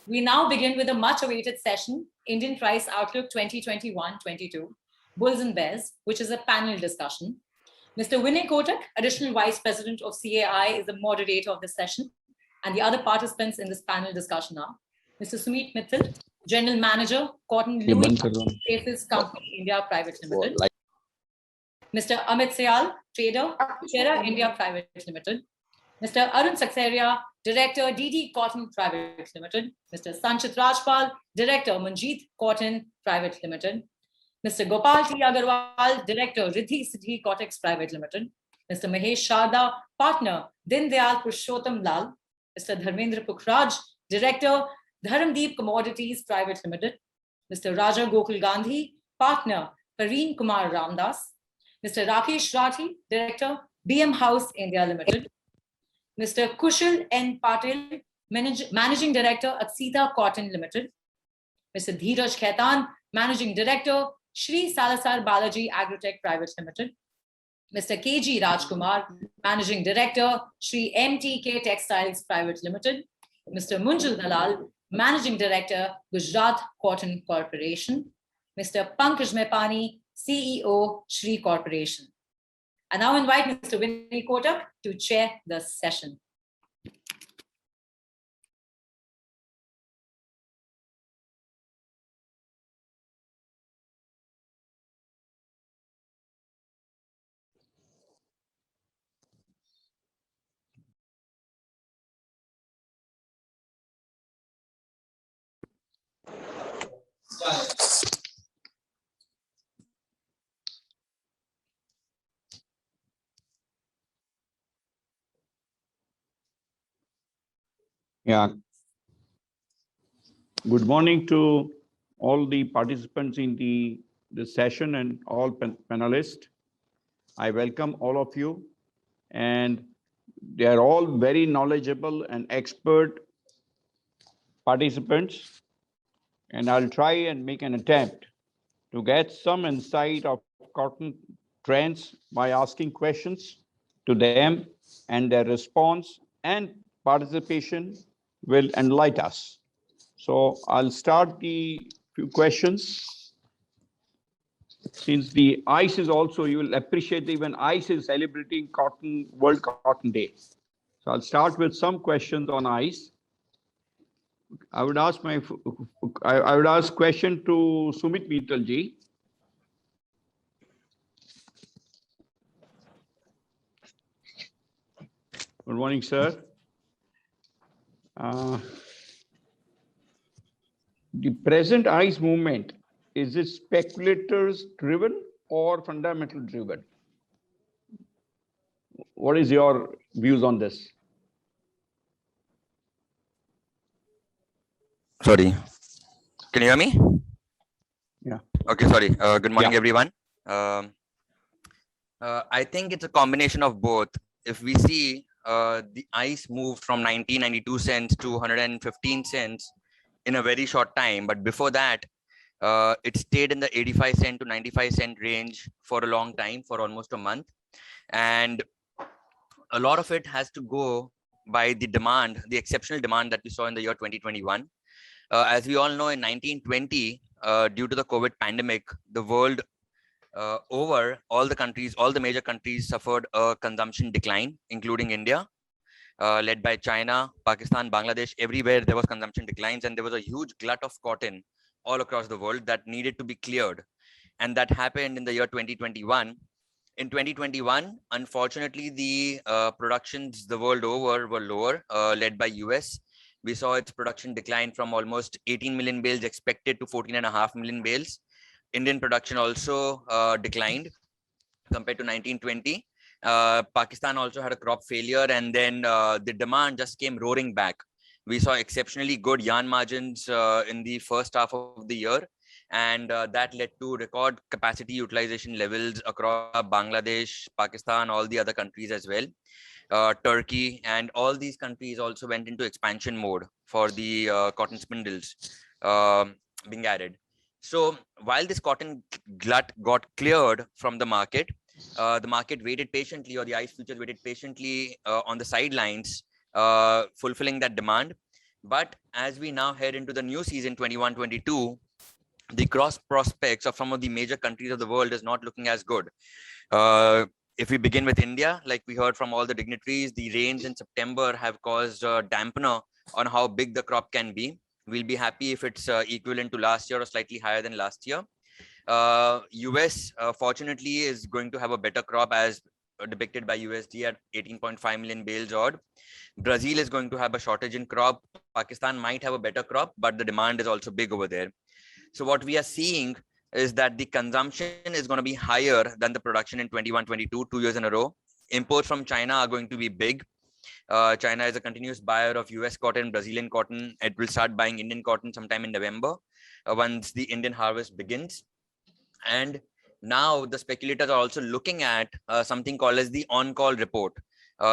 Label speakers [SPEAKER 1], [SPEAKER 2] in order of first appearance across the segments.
[SPEAKER 1] We now begin with a much-awaited session, Indian Price Outlook 2021-22, Bulls and Bears, which is a panel discussion. Mr. Vinay Kotak, Additional Vice President of CAI, is the moderator of this session, and the other participants in this panel discussion are Mr. Sumit Mittal, General Manager, Cotton Louis Spaces Company India Private Limited. Mr. Amit Sayal, Trader, Chera India Private Limited. Mr. Arun Saxeria, Director, DD Cotton Private Limited. Mr. Sanchit Rajpal, Director, Manjeet Cotton Private Limited. Mr. Gopal T. Agarwal, Director, Riddhi Siddhi Cotex Private Limited. Mr. Mahesh Sharda, Partner, Din Dayal Purushottam Lal. Mr. Dharmendra Pukhraj, Director, Dharamdeep Commodities Private Limited. Mr. Raja Gokul Gandhi, Partner, Pareen Kumar Ramdas. Mr. Rakesh Rathi, Director, BM House India Limited. Mr. Kushal N. Patil, Managing Director, Aksita Cotton Limited. Mr. Dheeraj Khaitan, Managing Director, Shri Salasar Balaji Agrotech Private Limited. Mr. K.G. Rajkumar, Managing Director, Shri MTK Textiles Private Limited. Mr. Munjal Dalal, Managing Director, Gujarat Cotton Corporation. Mr. Pankaj Mepani, CEO, Shri Corporation. I now invite Mr. Vinay Kotak to chair the session.
[SPEAKER 2] Yeah. Good morning to all the participants in the session and all panelists. I welcome all of you, and they are all very knowledgeable and expert participants, and I'll try and make an attempt to get some insight of cotton trends by asking questions to them, and their response and participation will enlighten us. So I'll start the few questions. Since the ICE is also, you will appreciate that even ICE is celebrating World Cotton Day. So I'll start with some questions on ICE. I would ask question to Sumit Mittal ji. Good morning, sir. The present ICE movement, is it speculators driven or fundamental driven? What is your views on this?
[SPEAKER 3] Sorry, can you hear me?
[SPEAKER 2] Yeah.
[SPEAKER 3] Okay, sorry. Good morning, everyone. I think it's a combination of both. If we see the ICE moved from 1992 cents to 115 cents in a very short time, but before that, it stayed in the 85 cent to 95 cent range for a long time, for almost a month. And a lot of it has to go by the demand, the exceptional demand that we saw in the year 2021. As we all know, in 1920, due to the COVID pandemic, the world over, all the major countries suffered a consumption decline, including India, led by China, Pakistan, Bangladesh. Everywhere there was consumption declines, and there was a huge glut of cotton all across the world that needed to be cleared. And that happened in the year 2021. In 2021, unfortunately, the productions the world over were lower, led by US. We saw its production decline from almost 18 million bales expected to 14.5 million bales. Indian production also declined compared to 1920. Pakistan also had a crop failure, and then the demand just came roaring back. We saw exceptionally good yarn margins in the first half of the year, and that led to record capacity utilization levels across Bangladesh, Pakistan, all the other countries as well. Turkey, and all these countries also went into expansion mode for the cotton spindles being added. So while this cotton glut got cleared from the market waited patiently, or the ICE futures waited patiently on the sidelines, fulfilling that demand. But as we now head into the new season 21-22, the cross prospects of some of the major countries of the world is not looking as good. If we begin with India, like we heard from all the dignitaries, the rains in September have caused a dampener on how big the crop can be. We'll be happy if it's equivalent to last year or slightly higher than last year. US, fortunately, is going to have a better crop as depicted by USD at 18.5 million bales odd. Brazil is going to have a shortage in crop. Pakistan might have a better crop, but the demand is also big over there. So what we are seeing is that the consumption is going to be higher than the production in 21-22, 2 years in a row. Imports from China are going to be big. China is a continuous buyer of US cotton, Brazilian cotton. It will start buying Indian cotton sometime in November once the Indian harvest begins. And now the speculators are also looking at something called as the on-call report,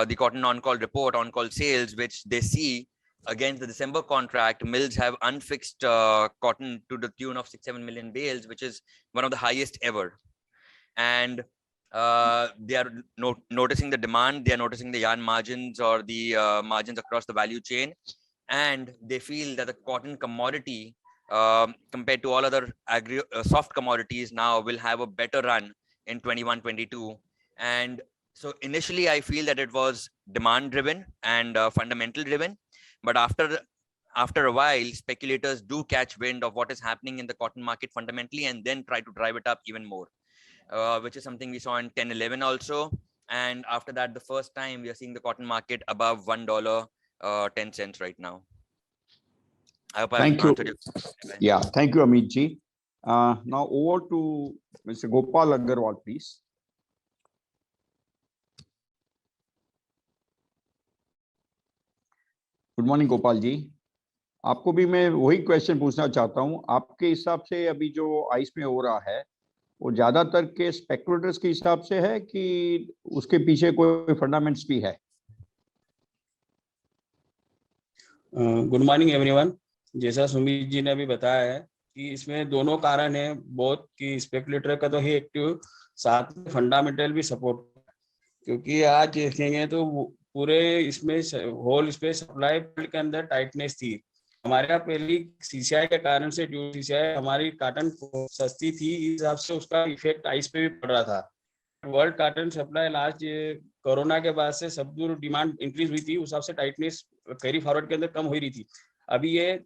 [SPEAKER 3] the cotton on-call report, on-call sales, which they see against the December contract. Mills have unfixed cotton to the tune of 6-7 million bales, which is one of the highest ever. And they are noticing the demand, they are noticing the yarn margins or the margins across the value chain. And they feel that the cotton commodity compared to all other soft commodities now will have a better run in 21-22. And so initially I feel that it was demand driven and fundamental driven, but after a while speculators do catch wind of what is happening in the cotton market fundamentally and then try to drive it up even more, which is something we saw in 10-11 also. And after that, the first time we are seeing the cotton market above $1.10 right now. I hope
[SPEAKER 2] Thank you. Yeah, thank you, Amit ji. Now over to Mr. Gopal Agarwal, please. Good morning Gopal ji, आपको भी मैं वही question पूछना चाहता हूं, आपके हिसाब से अभी जो आइस में हो रहा है वो ज्यादातर के स्पेकुलेटर्स के हिसाब से है कि उसके पीछे कोई फंडामेंट्स भी है?
[SPEAKER 4] Good morning everyone. जैसा सुमित जी ने अभी बताया है कि इसमें दोनों कारण है, बहुत कि स्पेकुलेटर का तो ही एक्टिव, साथ में फंडामेंटल भी सपोर्ट, क्योंकि आज देखेंगे तो पूरे इसमें होल स्पेस सप्लाई के अंदर टाइटनेस थी। हमारे यहाँ पहली सीसीआई के कारण से, जो सीसीआई हमारी काटन सस्ती थी, इस हिसाब से उसका इफेक्ट आइस पे भी पड़ रहा था। World cotton supply last corona के बाद से सब दूर डिमांड इंक्रीज हुई थी, उस हिसाब से टाइटनेस कैरी फॉरवर्ड के अंदर कम हो रही थी। अभी ये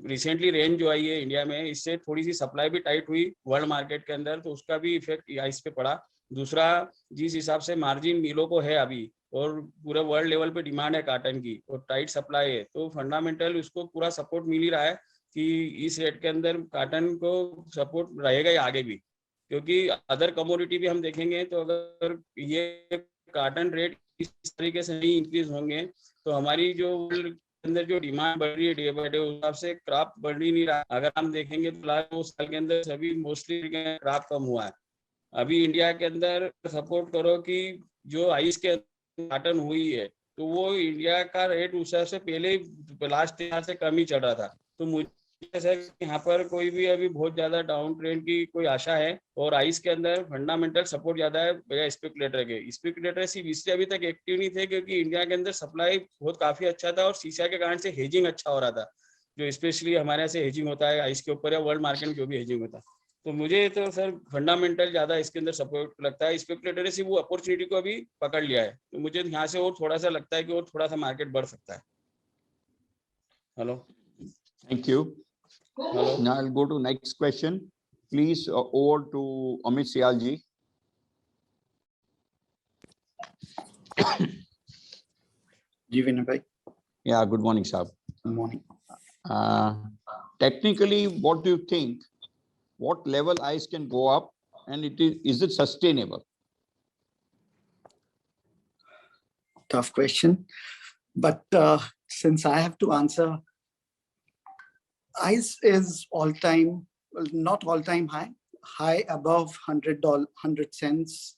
[SPEAKER 4] रिसेंटली रेंज जो आई है इंडिया में, इससे थोड़ी सी सप्लाई भी टाइट हुई वर्ल्ड मार्केट के अंदर, तो उसका भी इफेक्ट आइस पे पड़ा। दूसरा, जिस हिसाब से मार्जिन मिलों को है अभी और पूरे वर्ल्ड लेवल पे डिमांड है काटन की और टाइट सप्लाई है, तो फंडामेंटल उसको पूरा सपोर्ट मिल ही रहा है कि इस रेट के अंदर काटन को सपोर्ट रहेगा ही आगे भी। क्योंकि अदर कमोडिटी भी हम देखेंगे तो अगर ये काटन रेट इस तरीके से नहीं इंक्रीज होंगे तो हमारी जो अंदर जो डिमांड बढ़ रही है डे बाय डे, उस हिसाब से क्रॉप बढ़ ही नहीं रहा। अगर हम देखेंगे तो लास्ट 2 साल के अंदर सभी मोस्टली क्रॉप कम हुआ है। अभी इंडिया के अंदर सपोर्ट करो कि जो आइस के काटन हुई है तो वो इंडिया का रेट उस हिसाब से पहले लास्ट 3 साल से कम ही चल रहा था। तो मुझे ऐसा है कि यहाँ पर कोई भी अभी बहुत ज्यादा डाउन ट्रेंड की कोई आशा है, और आइस के अंदर फंडामेंटल सपोर्ट ज्यादा है भैया स्पेकुलेटर के। स्पेकुलेटर सिर्फ इसलिए अभी तक एक्टिव नहीं थे क्योंकि इंडिया के अंदर सप्लाई बहुत काफी अच्छा था और सीसीआई के कारण से हेजिंग अच्छा हो रहा था, जो स्पेशली हमारे यहाँ से हेजिंग होता है आइस के ऊपर या वर्ल्ड मार्केट में जो भी हेजिंग होता है। तो मुझे तो सर फंडामेंटल ज्यादा इसके अंदर सपोर्ट लगता है। स्पेकुलेटर ने सिर्फ वो अपॉर्चुनिटी को अभी पकड़ लिया है, तो मुझे यहाँ से और थोड़ा सा लगता है कि और थोड़ा सा मार्केट बढ़ सकता है। Hello,
[SPEAKER 2] thank you.
[SPEAKER 4] Hello,
[SPEAKER 2] Now I'll go to next question. Please over to Amit Sial ji.
[SPEAKER 5] जी विनय भाई।
[SPEAKER 2] Yeah, good morning, sir.
[SPEAKER 5] Good morning.
[SPEAKER 2] Technically, what do you think? What level ice can go up, and is it sustainable?
[SPEAKER 5] Tough question, but since I have to answer, ice is all-time, well, not all-time high above $100 cents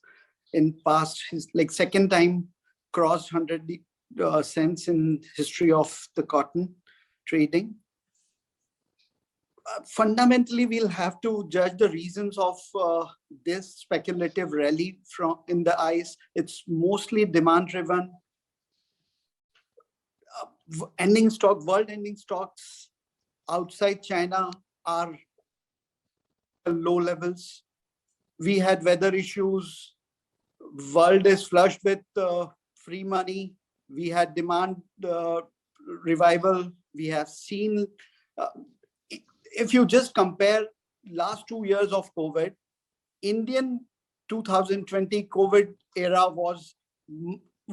[SPEAKER 5] in past. Like second time crossed 100 cents in history of the cotton trading. Fundamentally, we'll have to judge the reasons of this speculative rally in the ice. It's mostly demand driven. world ending stocks outside China are low levels. We had weather issues. World is flushed with free money. We had demand revival. We have seen, if you just compare last 2 years of COVID, Indian 2020 COVID era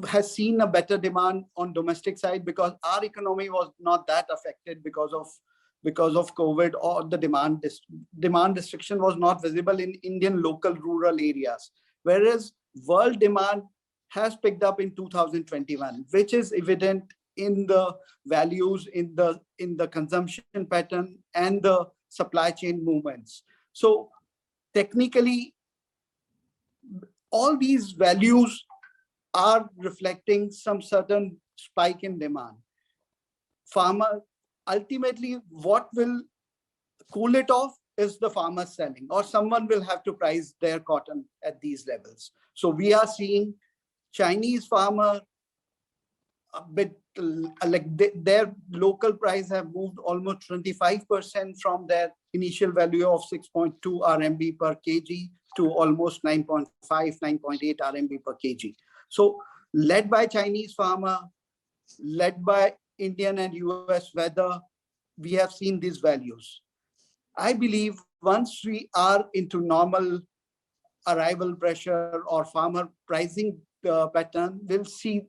[SPEAKER 5] has seen a better demand on domestic side because our economy was not that affected because of COVID, or the demand restriction was not visible in Indian local rural areas. Whereas world demand has picked up in 2021, which is evident in the values, in the consumption pattern and the supply chain movements. So technically, all these values are reflecting some certain spike in demand. Farmer, ultimately, what will cool it off is the farmer selling, or someone will have to price their cotton at these levels. So we are seeing Chinese farmer a bit like their local price have moved almost 25% from their initial value of 6.2 RMB per kg to almost 9.5, 9.8 RMB per kg. So led by Chinese farmer, led by Indian and US weather, we have seen these values. I believe once we are into normal arrival pressure or farmer pricing pattern, we'll see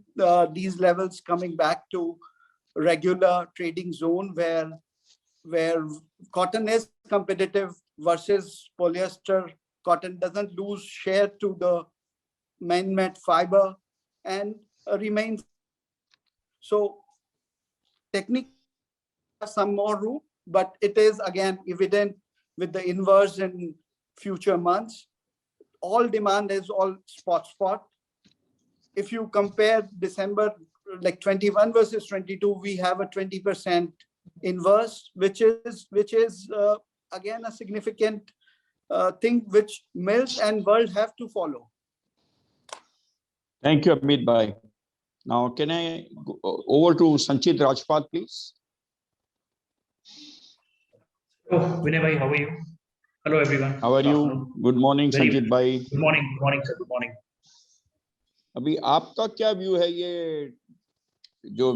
[SPEAKER 5] these levels coming back to regular trading zone where cotton is competitive versus polyester. Cotton doesn't lose share to the man-made fiber and remains. So technically some more room, but it is again evident with the inverse in future months. All demand is all spot. If you compare December like 21 versus 22, we have a 20% inverse, which is again a significant thing which mills and world have to follow.
[SPEAKER 2] Thank you, Amit Bhai. Now, can I go over to Sanchit Rajpal, please?
[SPEAKER 6] Hello, Vinay bhai, how are you? Hello, everyone.
[SPEAKER 2] How are
[SPEAKER 6] Good
[SPEAKER 2] you?
[SPEAKER 6] afternoon.
[SPEAKER 2] Good morning,
[SPEAKER 6] Very
[SPEAKER 2] Sanchit Bhai.
[SPEAKER 6] Good morning, sir. Good morning.
[SPEAKER 2] अभी आपका क्या view है, ये जो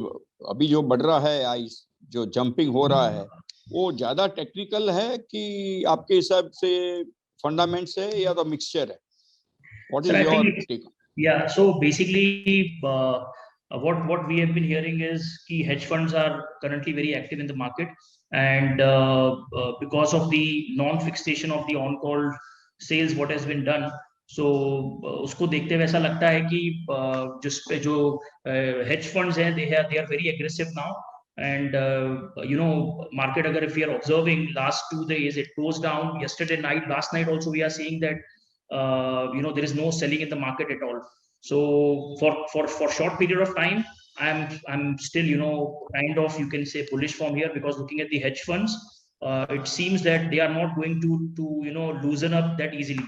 [SPEAKER 2] अभी जो बढ़ रहा है आइस, जो जंपिंग हो रहा है, वो ज्यादा टेक्निकल है कि आपके हिसाब से फंडामेंट्स है या तो मिक्सचर है? What is
[SPEAKER 6] Sir, I
[SPEAKER 2] your
[SPEAKER 6] think
[SPEAKER 2] take?
[SPEAKER 6] Yeah, so basically, what we have been hearing is key hedge funds are currently very active in the market, and because of the non-fixation of the on-call sales, what has been done. So उसको देखते हुए ऐसा लगता है कि जिस पे जो hedge funds हैं, they are very aggressive now, and market agar if we are observing last 2 days, it goes down. Yesterday night, last night also we are seeing that there is no selling in the market at all. So for short period of time, I'm still kind of, you can say, bullish from here, because looking at the hedge funds, it seems that they are not going to loosen up that easily.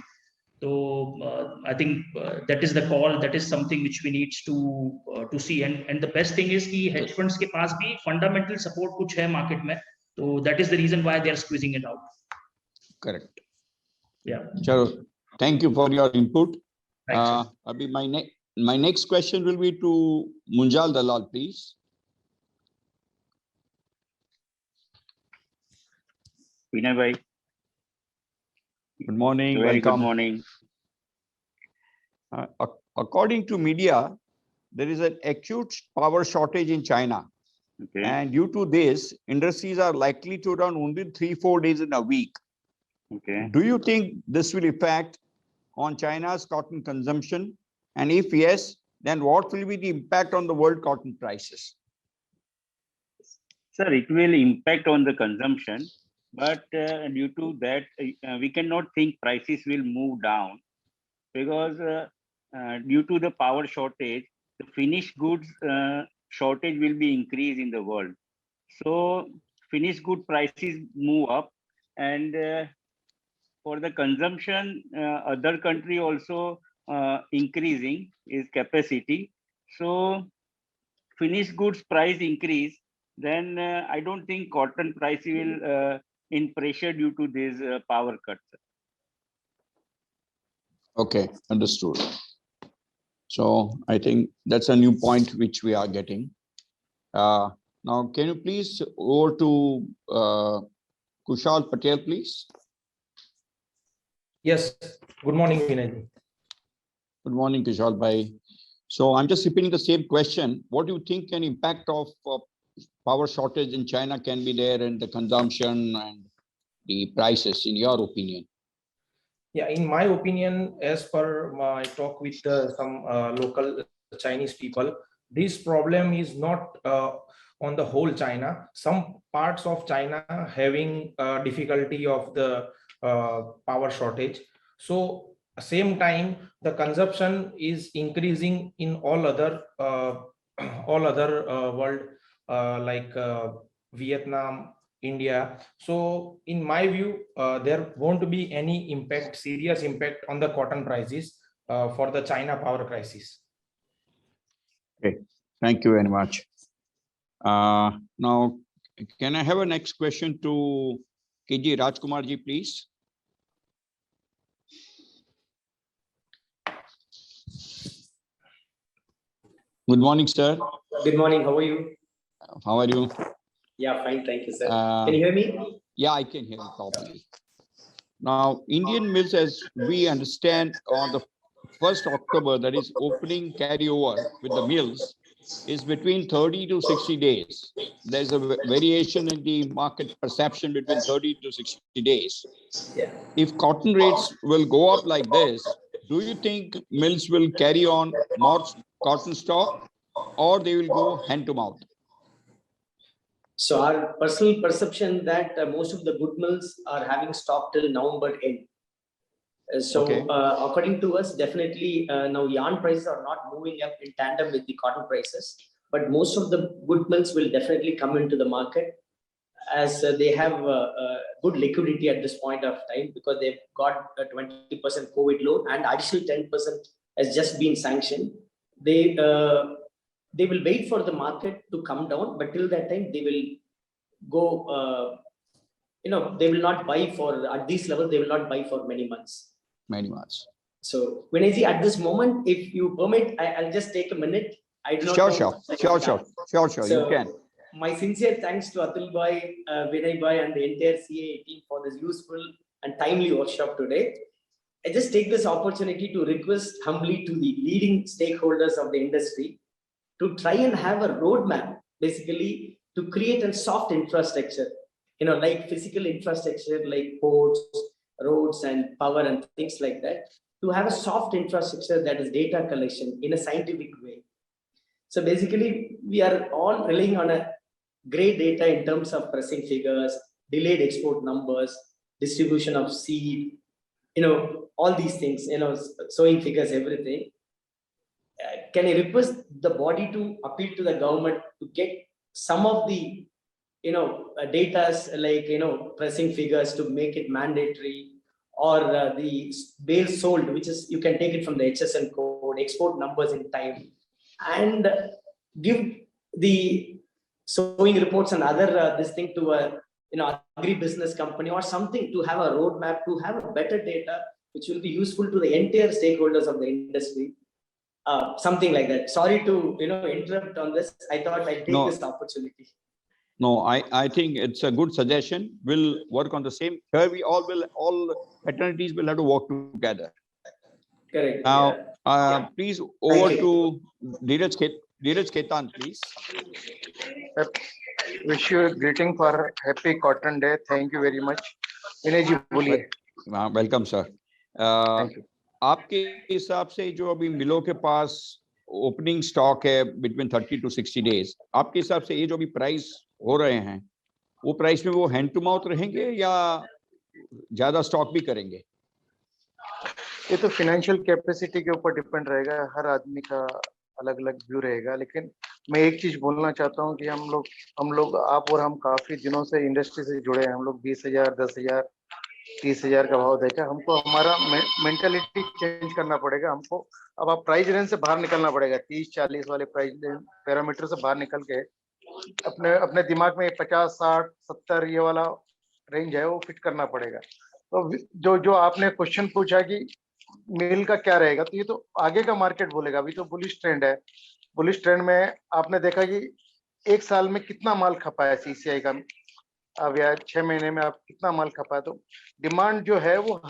[SPEAKER 6] So I think that is the call. That is something which we need to see. And the best thing is कि hedge funds के पास भी fundamental support कुछ है market में. So that is the reason why they are squeezing it out.
[SPEAKER 2] Correct.
[SPEAKER 6] Yeah.
[SPEAKER 2] Chalo, thank you for your input.
[SPEAKER 6] Thanks.
[SPEAKER 2] Abhi my next question will be to Munjal Dalal, please.
[SPEAKER 7] Vinay bhai.
[SPEAKER 2] Good morning.
[SPEAKER 7] Very
[SPEAKER 2] Welcome.
[SPEAKER 7] good morning.
[SPEAKER 2] According to media, there is an acute power shortage in China.
[SPEAKER 7] Okay.
[SPEAKER 2] And due to this, industries are likely to run only 3-4 days in a week.
[SPEAKER 7] Okay.
[SPEAKER 2] Do you think this will affect on China's cotton consumption? And if yes, then what will be the impact on the world cotton prices?
[SPEAKER 7] Sir, it will impact on the consumption, but due to that, we cannot think prices will move down, because due to the power shortage, the finished goods shortage will be increased in the world. So finished good prices move up, and for the consumption, other country also increasing is capacity. So finished goods price increase, then I don't think cotton price will in pressure due to these power cuts.
[SPEAKER 2] Okay, understood. So I think that's a new point which we are getting. Now, can you please over to Kushal Patel, please?
[SPEAKER 8] Yes. Good morning, Vinay.
[SPEAKER 2] Good morning, Kushal Bhai. So I'm just repeating the same question. What do you think an impact of power shortage in China can be there in the consumption and the prices, in your opinion?
[SPEAKER 8] Yeah, in my opinion, as per my talk with some local Chinese people, this problem is not on the whole China. Some parts of China having difficulty of the power shortage. So same time, the consumption is increasing in all other world like Vietnam, India. So in my view, there won't be any impact, serious impact on the cotton prices for the China power crisis.
[SPEAKER 2] Okay, thank you very much. Now, can I have a next question to KG Rajkumar ji, please? Good morning, sir.
[SPEAKER 9] Good morning. How are you?
[SPEAKER 2] How are you?
[SPEAKER 9] Yeah, fine. Thank you, sir. Can you hear me?
[SPEAKER 2] Yeah, I can hear you properly. Now, Indian mills, as we understand, on the 1st October, that is opening carryover with the mills, is between 30 to 60 days. There's a variation in the market perception between 30 to 60 days.
[SPEAKER 9] Yeah.
[SPEAKER 2] If cotton rates will go up like this, do you think mills will carry on more cotton stock, or they will go hand to mouth?
[SPEAKER 9] So our personal perception that most of the good mills are having stock till November end.
[SPEAKER 2] Okay.
[SPEAKER 9] According to us, definitely now yarn prices are not moving up in tandem with the cotton prices, but most of the good mills will definitely come into the market as they have good liquidity at this point of time, because they've got a 20% COVID loan and additional 10% has just been sanctioned. They will wait for the market to come down, but till that time they will go, they will not buy for, at this level, they will not buy for many months.
[SPEAKER 2] Many months.
[SPEAKER 9] So Vinayji, at this moment, if you permit, I'll just take a minute. I do not know.
[SPEAKER 2] Sure, you can.
[SPEAKER 9] My sincere thanks to Atul Bhai, Vinay Bhai and the entire CA team for this useful and timely workshop today. I just take this opportunity to request humbly to the leading stakeholders of the industry to try and have a roadmap, basically to create a soft infrastructure, like physical infrastructure, like ports, roads and power and things like that, to have a soft infrastructure that is data collection in a scientific way. So basically, we are all relying on a great data in terms of pricing figures, delayed export numbers, distribution of seed, all these things, sowing figures, everything. Can I request the body to appeal to the government to get some of the, data like, pricing figures to make it mandatory, or the bales sold, which is, you can take it from the HSN code, export numbers in time, and give the sowing reports and other this thing to a agri-business company or something, to have a roadmap, to have a better data which will be useful to the entire stakeholders of the industry. Something like that. Sorry to interrupt on this. I thought I'd take this opportunity.
[SPEAKER 2] No, I think it's a good suggestion. We'll work on the same. Here we all fraternities will have to work together.
[SPEAKER 9] Correct.
[SPEAKER 2] Now, please over to Dheeraj Khetan, please.
[SPEAKER 10] Wish you a greeting for Happy Cotton Day. Thank you very much. Vinay ji, बोलिए.
[SPEAKER 2] Welcome, sir.
[SPEAKER 10] Thank you.
[SPEAKER 2] आपके हिसाब से जो अभी मिलों के पास opening stock है between 30 to 60 days, आपके हिसाब से ये जो भी प्राइस हो रहे हैं, वो प्राइस में वो हैंड टू माउथ रहेंगे या ज्यादा स्टॉक भी करेंगे?
[SPEAKER 10] ये तो फाइनेंशियल कैपेसिटी के ऊपर डिपेंड रहेगा, हर आदमी का अलग अलग व्यू रहेगा। लेकिन मैं एक चीज बोलना चाहता हूँ कि हम लोग आप और हम काफी दिनों से इंडस्ट्री से जुड़े हैं। हम लोग 20,000, 10,000, 30,000 का भाव देखा। हमको हमारा मेंटालिटी चेंज करना पड़ेगा। हमको अब आप प्राइस रेंज से बाहर निकलना पड़ेगा, 30-40 वाले प्राइस पैरामीटर से बाहर निकल के अपने अपने दिमाग में 50, 60, 70 ये वाला रेंज है वो फिट करना पड़ेगा। तो जो जो आपने क्वेश्चन पूछा कि मिल का क्या रहेगा, तो ये तो आगे का मार्केट बोलेगा। अभी तो बुलिश ट्रेंड है। बुलिश ट्रेंड में आपने देखा कि एक साल में कितना माल खपा है सीसीआई का, अब या 6 महीने में आप कितना माल खपा है। तो डिमांड जो है वो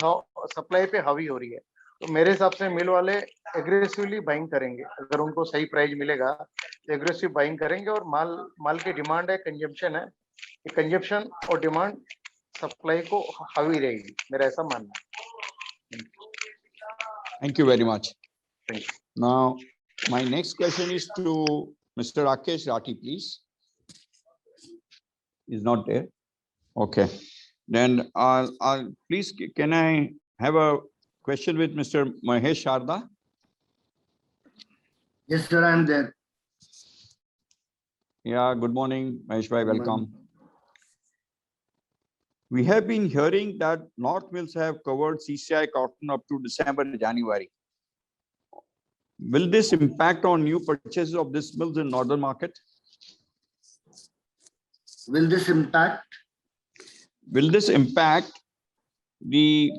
[SPEAKER 10] सप्लाई पे हावी हो रही है। तो मेरे हिसाब से मिल वाले एग्रेसिवली बाइंग करेंगे, अगर उनको सही प्राइस मिलेगा तो एग्रेसिव बाइंग करेंगे। और माल की डिमांड है, कंजम्पशन है, ये कंजम्पशन और डिमांड सप्लाई को हावी रहेगी, मेरा ऐसा मानना है।
[SPEAKER 2] Thank you very much.
[SPEAKER 10] Thank you.
[SPEAKER 2] Now, my next question is to Mr. Rakesh Rathi, please. Is not there. Okay. Then please, can I have a question with Mr. Mahesh Sharda?
[SPEAKER 11] Yes, sir, I am there.
[SPEAKER 2] Yeah, good morning, Mahesh bhai,
[SPEAKER 11] Good
[SPEAKER 2] welcome.
[SPEAKER 11] morning.
[SPEAKER 2] We have been hearing that North Mills have covered CCI cotton up to December and January. Will this impact on new purchases of this mills in northern market?
[SPEAKER 11] Will this impact?
[SPEAKER 2] Will this impact the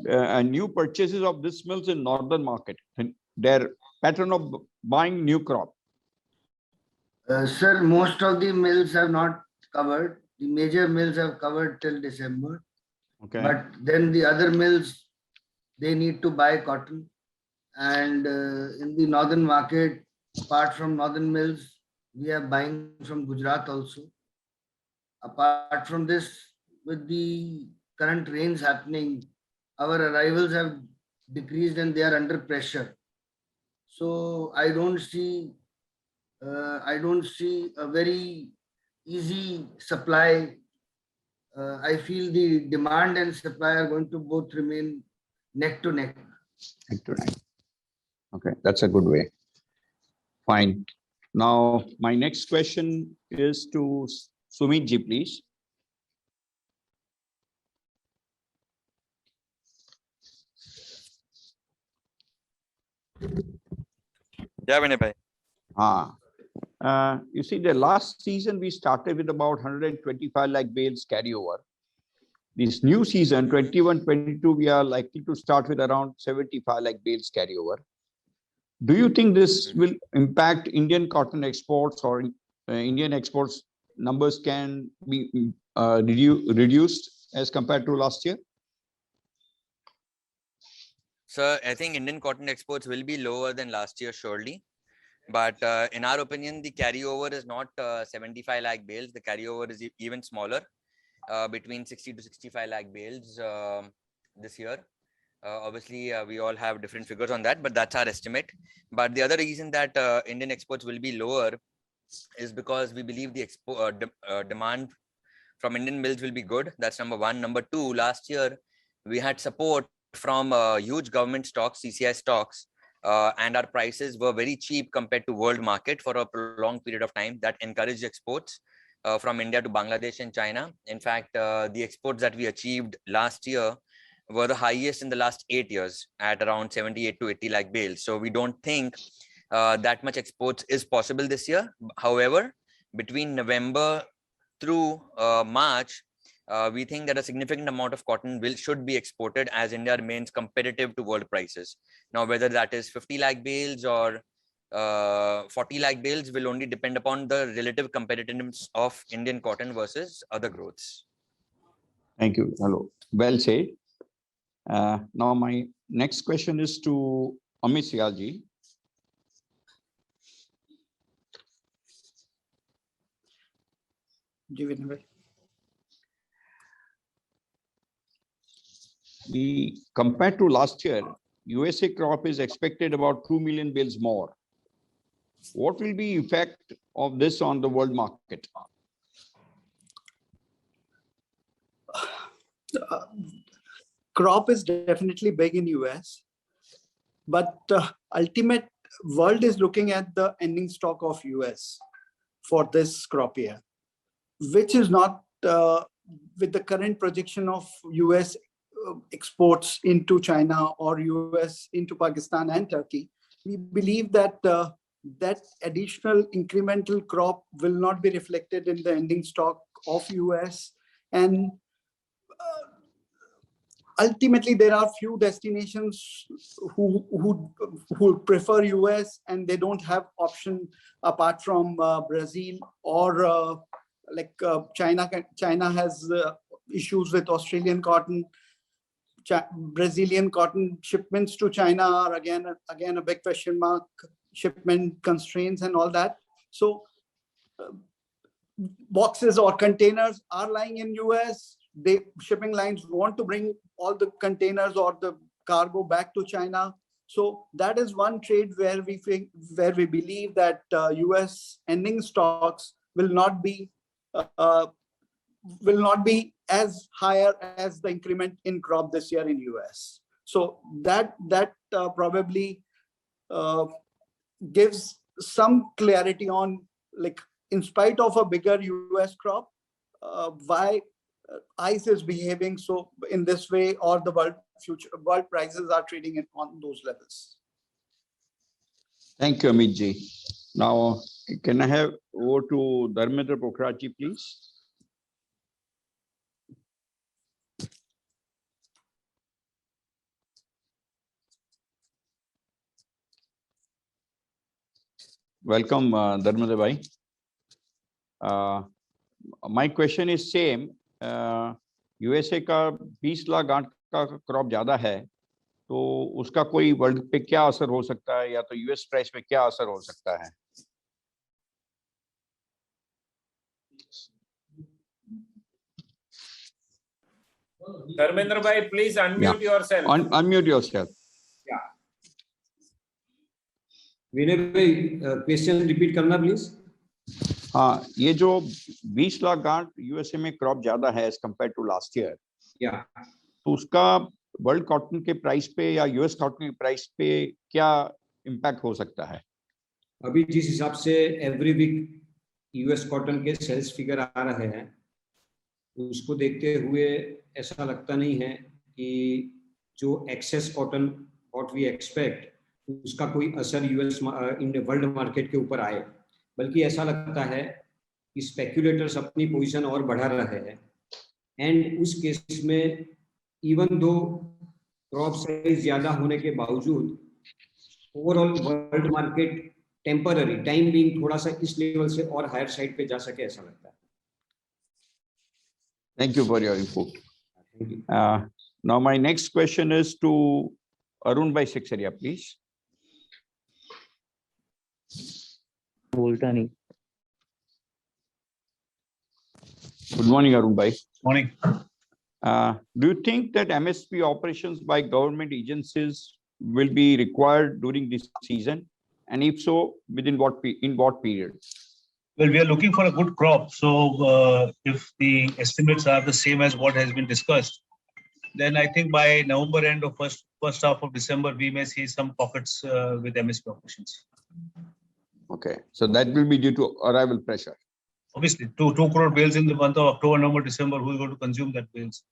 [SPEAKER 2] new purchases of this mills in northern market, and their pattern of buying new crop?
[SPEAKER 11] Sir, most of the mills have not covered. The major mills have covered till December.
[SPEAKER 2] Okay.
[SPEAKER 11] But then the other mills, they need to buy cotton. And in the northern market, apart from northern mills, we are buying from Gujarat also. Apart from this, with the current rains happening, our arrivals have decreased and they are under pressure. So I don't see a very easy supply. I feel the demand and supply are going to both remain neck to neck.
[SPEAKER 2] Neck to neck. Okay, that's a good way. Fine. Now, my next question is to Sumit ji, please.
[SPEAKER 3] Yeah, Vinay bhai.
[SPEAKER 2] You see, the last season we started with about 125 lakh bales carryover. This new season, 21-22, we are likely to start with around 75 lakh bales carryover. Do you think this will impact Indian cotton exports, or Indian exports numbers can be reduced as compared to last year?
[SPEAKER 3] Sir, I think Indian cotton exports will be lower than last year, surely. But in our opinion, the carryover is not 75 lakh bales. The carryover is even smaller, between 60 to 65 lakh bales this year. Obviously, we all have different figures on that, but that's our estimate. But the other reason that Indian exports will be lower is because we believe the demand from Indian mills will be good. That's number one. Number two, last year we had support from huge government stocks, CCI stocks, and our prices were very cheap compared to world market for a prolonged period of time. That encouraged exports from India to Bangladesh and China. In fact, the exports that we achieved last year were the highest in the last 8 years at around 78 to 80 lakh bales. So we don't think that much exports is possible this year. However, between November through March, we think that a significant amount of cotton should be exported as India remains competitive to world prices. Now, whether that is 50 lakh bales or 40 lakh bales will only depend upon the relative competitiveness of Indian cotton versus other growths.
[SPEAKER 2] Thank you. Hello. Well said. Now, my next question is to Amit Sialji. Compared to last year, USA crop is expected about 2 million bales more. What will be the effect of this on the world market?
[SPEAKER 5] Crop is definitely big in US, but ultimate world is looking at the ending stock of US for this crop year, which is not with the current projection of US exports into China or US into Pakistan and Turkey. we believe that that additional incremental crop will not be reflected in the ending stock of US. And ultimately, there are few destinations who prefer US and they don't have option apart from Brazil or China. China has issues with Australian cotton. Brazilian cotton shipments to China are again a big question mark. Shipment constraints and all that. So boxes or containers are lying in US. Shipping lines want to bring all the containers or the cargo back to China. So that is one trade where we believe that US ending stocks will not be as higher as the increment in crop this year in US. So that probably gives some clarity on, like, in spite of a bigger US crop, why ICE is behaving so in this way, or the world prices are trading it on those levels.
[SPEAKER 2] Thank you, Amit ji. Now, can I have over to Dharmendra Pokhraj ji, please? Welcome, Dharmendra bhai. My question is same. USA का 20 लाख गांठ का crop ज्यादा है, तो उसका कोई world पे क्या असर हो सकता है, या तो यूएस प्राइस पे क्या असर हो सकता है?
[SPEAKER 12] Dharmendra bhai, please unmute yourself.
[SPEAKER 2] Unmute yourself.
[SPEAKER 12] Yeah.
[SPEAKER 13] विनय भाई, क्वेश्चन रिपीट करना प्लीज।
[SPEAKER 2] हाँ, ये जो 20 लाख गांठ यूएसए में क्रॉप ज्यादा है as compare to last year, तो उसका वर्ल्ड कॉटन के प्राइस पे या यूएस कॉटन के प्राइस पे क्या इम्पैक्ट हो सकता है?
[SPEAKER 13] अभी जिस हिसाब से एवरी वीक यूएस कॉटन के सेल्स फिगर आ रहे हैं, उसको देखते हुए ऐसा लगता नहीं है कि जो excess cotton what we expect उसका कोई असर यूएस इन वर्ल्ड मार्केट के ऊपर आए, बल्कि ऐसा लगता है कि स्पेक्युलेटर्स अपनी पोजीशन और बढ़ा रहे हैं। एंड उस केस में इवन दो क्रॉप साइज ज्यादा होने के बावजूद overall world market temporary time being थोड़ा सा इस लेवल से और हायर साइड पे जा सके, ऐसा लगता है।
[SPEAKER 2] Thank you for your input. Now my next question is to Arun Bhai Siksaria, please.
[SPEAKER 14] बोलता नहीं।
[SPEAKER 2] Good morning, Arun Bhai.
[SPEAKER 14] Morning.
[SPEAKER 2] Do you think that MSP operations by government agencies will be required during this season, and if so, in what period?
[SPEAKER 14] Well, we are looking for a good crop. So if the estimates are the same as what has been discussed, then I think by November end or first half of December, we may see some pockets with MSP operations.
[SPEAKER 2] Okay, so that will be due to arrival pressure.
[SPEAKER 14] Obviously, 2 crore bales in the month of October, November, December, who is going to consume that bales?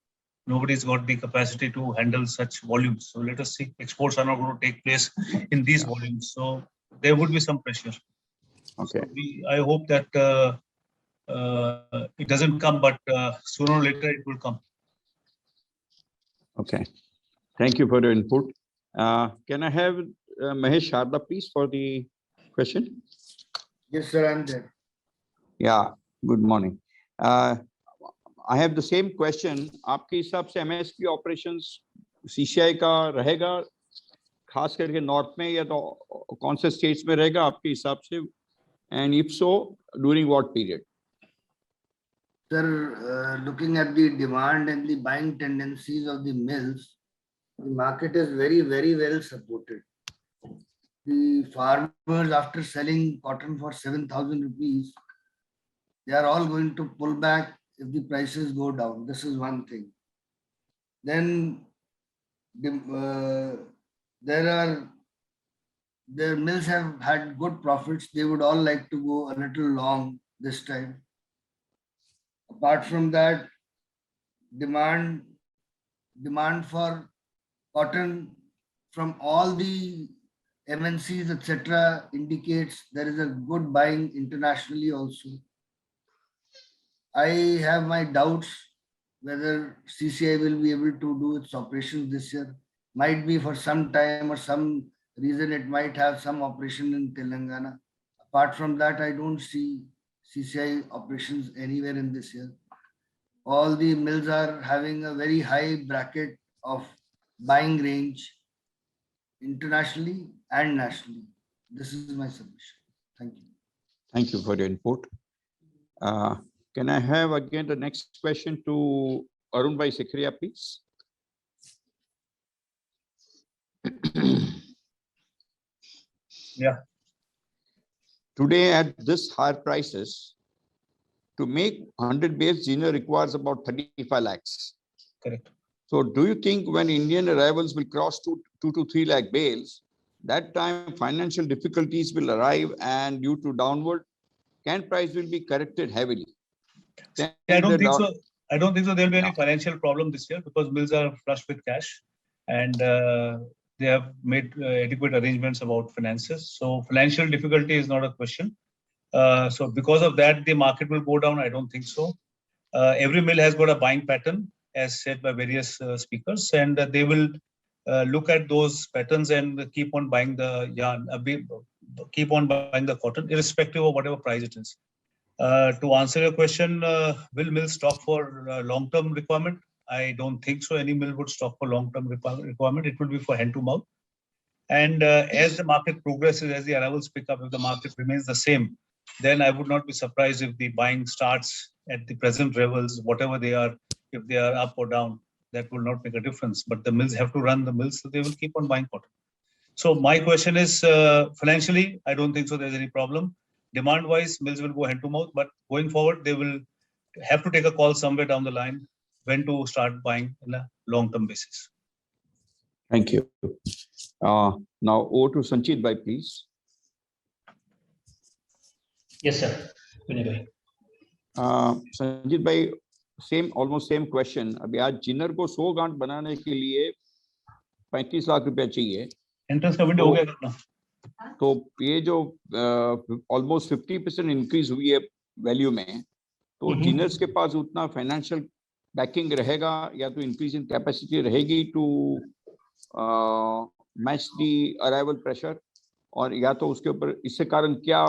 [SPEAKER 14] Nobody's got the capacity to handle such volumes. So let us see. Exports are not going to take place in these volumes. So there would be some pressure.
[SPEAKER 2] Okay.
[SPEAKER 14] So I hope that it doesn't come, but sooner or later it will come.
[SPEAKER 2] Okay. Thank you for your input. Can I have Mahesh Sharda, please, for the question?
[SPEAKER 11] Yes, sir, I'm there.
[SPEAKER 2] Yeah, good morning. I have the same question. आपके हिसाब से MSP operations CCI का रहेगा, खास करके north में, या तो कौन से स्टेट्स में रहेगा आपके हिसाब से? And if so, during what period?
[SPEAKER 11] Sir, looking at the demand and the buying tendencies of the mills, the market is very, very well supported. The farmers, after selling cotton for 7,000 rupees, they are all going to pull back if the prices go down. This is one thing. Then their mills have had good profits. They would all like to go a little long this time. Apart from that, demand for cotton from all the MNCs, etc., indicates there is a good buying internationally also. I have my doubts whether CCI will be able to do its operations this year. Might be for some time or some reason it might have some operation in Telangana. Apart from that, I don't see CCI operations anywhere in this year. All the mills are having a very high bracket of buying range internationally and nationally. This is my submission. Thank you.
[SPEAKER 2] Thank you for your input. Can I have again the next question to Arun Bhai Sikriya, please?
[SPEAKER 14] Yeah.
[SPEAKER 2] Today at this higher prices, to make 100 bales Gina requires about 35 lakhs.
[SPEAKER 14] Correct.
[SPEAKER 2] So do you think when Indian arrivals will cross 2 to 3 lakh bales, that time financial difficulties will arrive and due to downward, can price will be corrected heavily? Then
[SPEAKER 14] I don't
[SPEAKER 2] the
[SPEAKER 14] think
[SPEAKER 2] down-
[SPEAKER 14] so. I don't think so. There'll be any financial problem this year because mills are flush with cash, and they have made adequate arrangements about finances. So financial difficulty is not a question. So because of that, the market will go down. I don't think so. Every mill has got a buying pattern, as said by various speakers, and they will look at those patterns and keep on buying the yarn, keep on buying the cotton, irrespective of whatever price it is. To answer your question, will mills stock for long-term requirement? I don't think so. Any mill would stock for long-term requirement. It would be for hand to mouth. And as the market progresses, as the arrivals pick up, if the market remains the same, then I would not be surprised if the buying starts at the present levels, whatever they are, if they are up or down, that will not make a difference. But the mills have to run the mills, so they will keep on buying cotton. So my question is, financially, I don't think so there's any problem. Demand-wise, mills will go hand to mouth, but going forward, they will have to take a call somewhere down the line when to start buying on a long-term basis.
[SPEAKER 2] Thank you. Now over to Sanchit Bhai, please.
[SPEAKER 6] Yes, sir. Vinay bhai.
[SPEAKER 2] Sanjit भाई almost same question. अभी आज zener को 100 गांठ बनाने के लिए 35 लाख रुपया चाहिए.
[SPEAKER 14] Entrance का window हो गया कितना?
[SPEAKER 2] तो ये जो almost 50% increase हुई है वैल्यू में, तो जिनर्स के पास उतना फाइनेंशियल बैकिंग रहेगा या तो इंक्रीज इन कैपेसिटी रहेगी to match the arrival pressure, और या तो उसके ऊपर इससे कारण क्या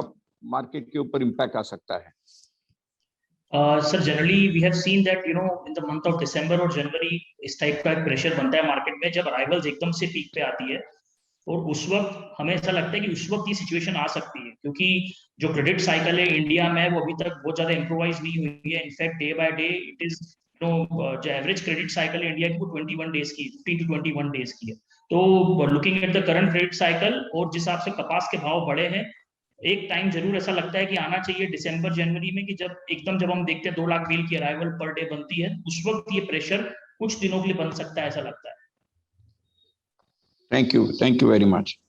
[SPEAKER 2] मार्केट के ऊपर इम्पैक्ट आ सकता है?
[SPEAKER 6] Sir, generally we have seen that in the month of December or January इस टाइप का प्रेशर बनता है मार्केट में जब अराइवल्स एकदम से पीक पे आती है, और उस वक्त हमें ऐसा लगता है कि उस वक्त ये सिचुएशन आ सकती है, क्योंकि जो क्रेडिट साइकिल है इंडिया में वो अभी तक बहुत ज्यादा इम्प्रोवाइज नहीं हुई है. In fact day by day it is जो एवरेज क्रेडिट साइकिल है इंडिया की वो 21 डेज की, 15 to 21 डेज की है. तो looking at the current credit cycle और जिस हिसाब से कपास के भाव बढ़े हैं, एक टाइम जरूर ऐसा लगता है कि आना चाहिए दिसंबर जनवरी में कि जब हम देखते हैं 2 लाख बेल की अराइवल पर डे बनती है, उस वक्त ये प्रेशर कुछ दिनों के लिए बन सकता है, ऐसा लगता है.
[SPEAKER 2] Thank you very much.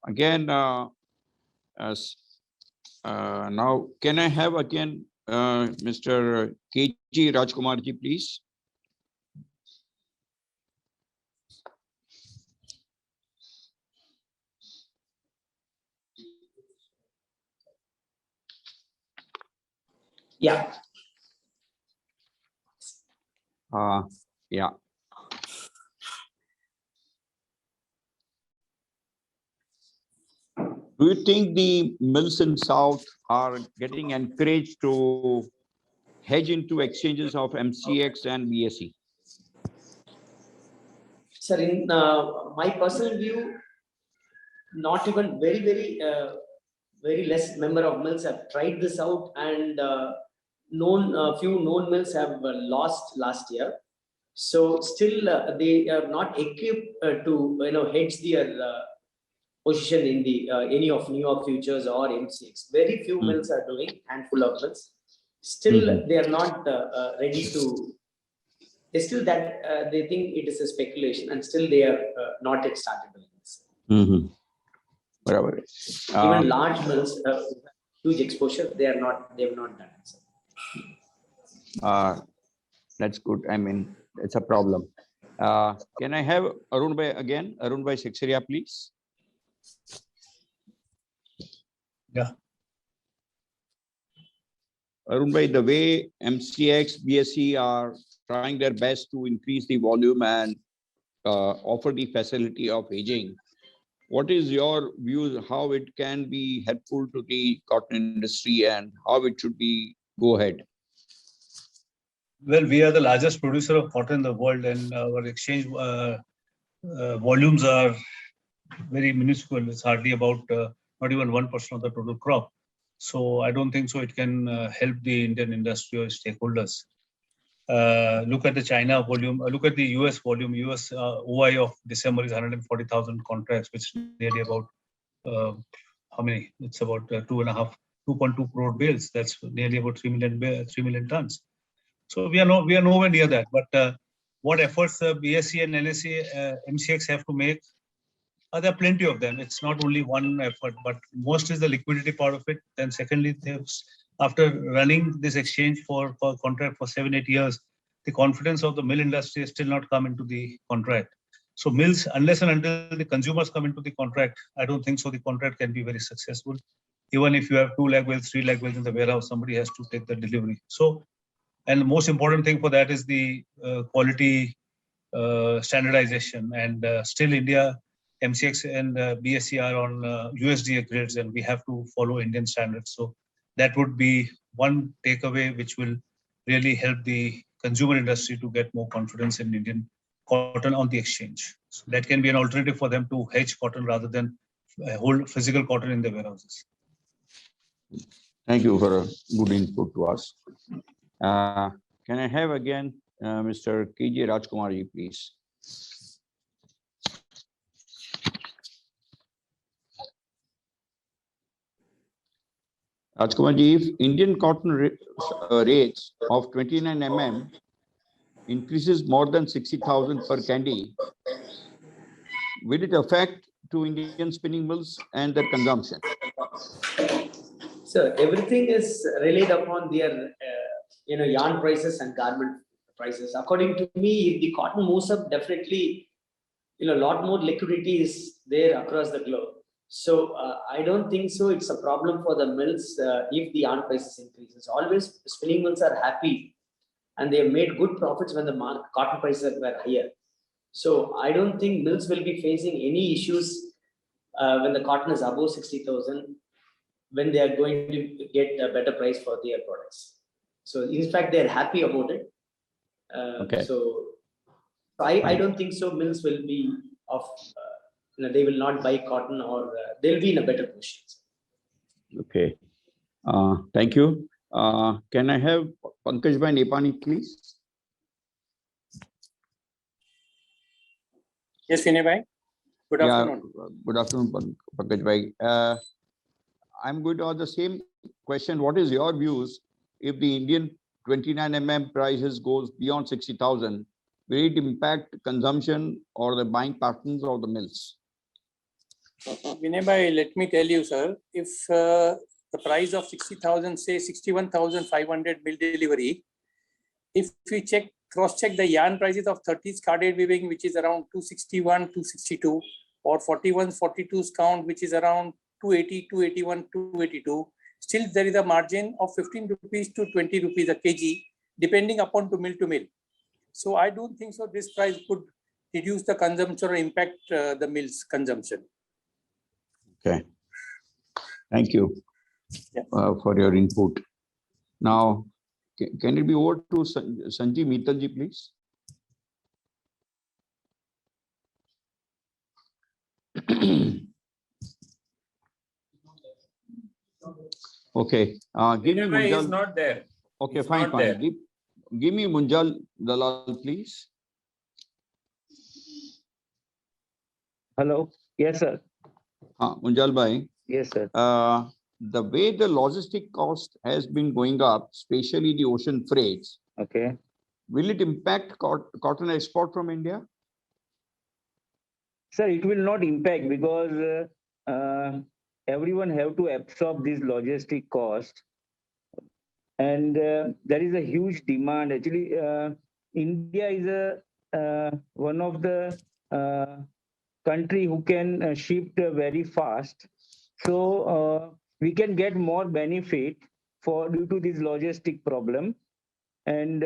[SPEAKER 2] Again, now can I have again Mr. K.G. Rajkumar ji, please?
[SPEAKER 9] Yeah.
[SPEAKER 2] Yeah. Do you think the mills in South are getting encouraged to hedge into exchanges of MCX and BSE?
[SPEAKER 9] Sir, in my personal view, not even very less number of mills have tried this out, and few known mills have lost last year. So still they are not equipped to hedge their position in the any of New York futures or MCX. Very few mills are doing, handful of mills. Still they are not ready to. They think it is a speculation, and still they are not yet started doing this. Even large mills, huge exposure, they have not done it.
[SPEAKER 2] That's good. I mean, it's a problem. Can I have Arun Bhai again? Arun Bhai Sikriya, please.
[SPEAKER 14] Yeah.
[SPEAKER 2] Arun bhai, the way MCX, BSE are trying their best to increase the volume and offer the facility of hedging, what is your views how it can be helpful to the cotton industry and how it should be go ahead?
[SPEAKER 14] Well, we are the largest producer of cotton in the world, and our exchange volumes are very minuscule. It's hardly about not even 1% of the total crop. So I don't think so it can help the Indian industry or stakeholders. Look at the China volume, look at the US volume. US OI of December is 140,000 contracts, which is nearly about, how many? It's about 2.2 crore bales. That's nearly about 3 million tons. So we are nowhere near that. But what efforts BSE and NSE, MCX have to make? There are plenty of them. It's not only one effort, but most is the liquidity part of it. Then secondly, after running this exchange for contract for 7-8 years, the confidence of the mill industry has still not come into the contract. So mills, unless and until the consumers come into the contract, I don't think so the contract can be very successful. Even if you have 2 lakh bales, 3 lakh bales in the warehouse, somebody has to take the delivery. So, and the most important thing for that is the quality standardization. And still India, MCX and BSE are on USDA grids, and we have to follow Indian standards. So that would be one takeaway which will really help the consumer industry to get more confidence in Indian cotton on the exchange. So that can be an alternative for them to hedge cotton rather than hold physical cotton in their warehouses.
[SPEAKER 2] Thank you for a good input to us. Can I have again Mr. KJ Rajkumarji, please? Rajkumarji, if Indian cotton rates of 29 mm increases more than 60,000 per candy, will it affect to Indian spinning mills and their consumption?
[SPEAKER 9] So everything is relied upon their, yarn prices and garment prices. According to me, if the cotton moves up, definitely, a lot more liquidity is there across the globe. So I don't think so. It's a problem for the mills if the yarn prices increases. Always spinning mills are happy, and they have made good profits when the cotton prices were higher. So I don't think mills will be facing any issues when the cotton is above 60,000, when they are going to get a better price for their products. So in fact, they are happy about it.
[SPEAKER 2] Okay.
[SPEAKER 9] So I don't think so. Mills will be of. They will not buy cotton, or they'll be in a better position.
[SPEAKER 2] Okay. Thank you. Can I have Pankaj Bhai Nepani, please?
[SPEAKER 12] Yes, Vinay Bhai. Good afternoon.
[SPEAKER 2] Good afternoon, Pankaj Bhai. I'm going to ask the same question. What is your views if the Indian 29 mm prices goes beyond 60,000? Will it impact consumption or the buying patterns of the mills?
[SPEAKER 12] Vinay Bhai, let me tell you, sir, if the price of 60,000, say 61,500 mill delivery, if we cross-check the yarn prices of 30s carded weaving, which is around 261, 262, or 41s, 42s count, which is around 280, 281, 282, still there is a margin of 15 rupees to 20 rupees a kg, depending upon to mill. So I don't think so this price could reduce the consumption or impact the mill's consumption.
[SPEAKER 2] Okay. Thank you for your input. Now, can it be over to Sanjeev Mittalji, please? Okay. Give me
[SPEAKER 12] Vinay is
[SPEAKER 2] Munjal.
[SPEAKER 12] not there.
[SPEAKER 2] Okay,
[SPEAKER 12] He's
[SPEAKER 2] fine.
[SPEAKER 12] not there.
[SPEAKER 2] Give me Munjal Dalal, please.
[SPEAKER 15] Hello. Yes, sir.
[SPEAKER 2] Munjal Bhai.
[SPEAKER 15] Yes, sir.
[SPEAKER 2] The way the logistic cost has been going up, especially the ocean freights,
[SPEAKER 15] Okay.
[SPEAKER 2] will it impact cotton export from India?
[SPEAKER 15] Sir, it will not impact because everyone have to absorb this logistic cost. And there is a huge demand. Actually, India is one of the country who can shift very fast. So we can get more benefit due to this logistic problem. And